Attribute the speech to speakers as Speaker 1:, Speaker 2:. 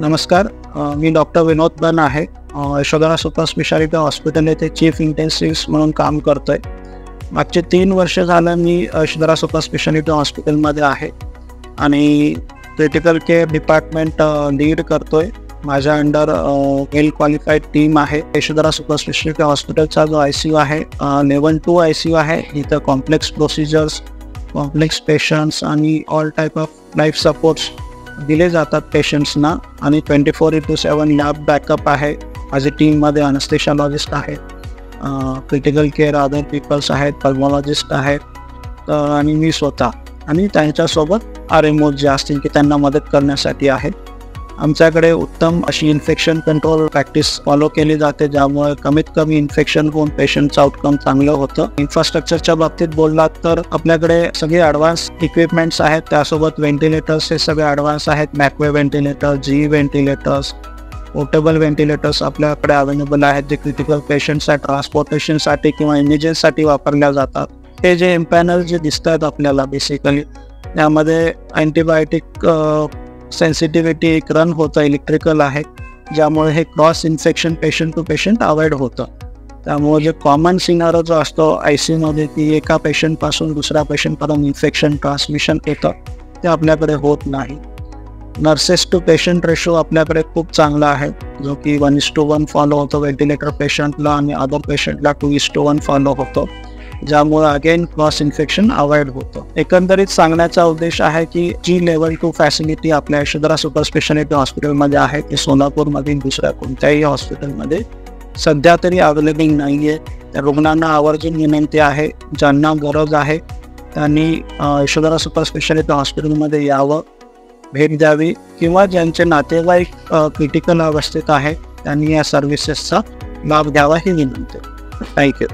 Speaker 1: नमस्कार. मी डॉक्टर विनोद बन आहे. Yashodhara super speciality hospital येथे चीफ इंटेन्सिव्हिस्ट म्हणून काम करतोय. मागचे 3 वर्ष झालं मी यशोधरा सुपर स्पेशालिटी हॉस्पिटलमध्ये आहे आणि क्रिटिकल केअर डिपार्टमेंट लीड करतोय. माझ्या अंडर वेल क्वालिफाईड टीम आहे. यशोधरा सुपर स्पेशालिटी हॉस्पिटलचा जो ICU आहे लेवल 2 ICU आहे. इथं कॉम्प्लेक्स प्रोसिजर्स, कॉम्प्लेक्स पेशंट्स आणि all type of life supports दिले जातात पेशंट्सना आणि 24/7 लॅब बॅकअप आहे. माझी टीममध्ये अनेस्थेशियोलॉजिस्ट आहेत, क्रिटिकल केअर अदर पीपल्स आहेत, पल्मोलॉजिस्ट आहेत आणि मी स्वतः आणि त्यांच्यासोबत RMOs जे असतील की त्यांना मदत करण्यासाठी आहेत. आमच्याकडे उत्तम अशी इन्फेक्शन कंट्रोल प्रॅक्टिस फॉलो केली जाते, ज्यामुळे कमीत कमी इन्फेक्शन होऊन पेशंटचं आउटकम चांगलं होतं. इन्फ्रास्ट्रक्चरच्या बाबतीत बोललात तर आपल्याकडे सगळे ॲडव्हान्स इक्विपमेंट्स आहेत. त्यासोबत व्हेंटिलेटर्स हे सगळे ॲडव्हान्स आहेत. मॅकवे ventilator, GE ventilators, portable ventilators आपल्याकडे अवेलेबल आहेत, जे क्रिटिकल पेशंट्सच्या ट्रान्सपोर्टेशनसाठी किंवा इमर्जन्सीसाठी वापरल्या जातात. हे जे एम्पॅनल जे दिसतात आपल्याला बेसिकली त्यामध्ये अँटीबायोटिक सेन्सिटिव्हिटी एक रन होतं, इलेक्ट्रिकल आहे, ज्यामुळे हे cross infection patient to patient avoid होतं. त्यामुळे जे कॉमन सिनारो जो असतो ICUमध्ये की एका पेशंटपासून दुसऱ्या पेशंटपर्यंत इन्फेक्शन ट्रान्समिशन होतं, ते आपल्याकडे होत नाही. नर्सेस टू पेशंट रेशो आपल्याकडे खूप चांगला आहे, जो की 1:1 फॉलो होतो व्हेंटिलेटर पेशंटला आणि अदर पेशंटला 2:1 फॉलो होतो, ज्यामुळे अगेन क्रॉस इन्फेक्शन अवॉइड होतं. एकंदरीत सांगण्याचा उद्देश आहे की जी लेवल 2 फॅसिलिटी आपल्या यशोधरा सुपर स्पेशालिटी हॉस्पिटलमध्ये आहे ती सोलापूरमधील दुसऱ्या कोणत्याही हॉस्पिटलमध्ये सध्या तरी अवेलेबल नाही आहे. त्या रुग्णांना आवर्जून विनंती आहे, ज्यांना गरज आहे त्यांनी यशोधरा सुपर स्पेशालिटी हॉस्पिटलमध्ये यावं, भेट द्यावी किंवा ज्यांचे नातेवाईक क्रिटिकल अवस्थेत आहे त्यांनी या सर्व्हिसेसचा लाभ घ्यावा ही विनंती. थँक्यू.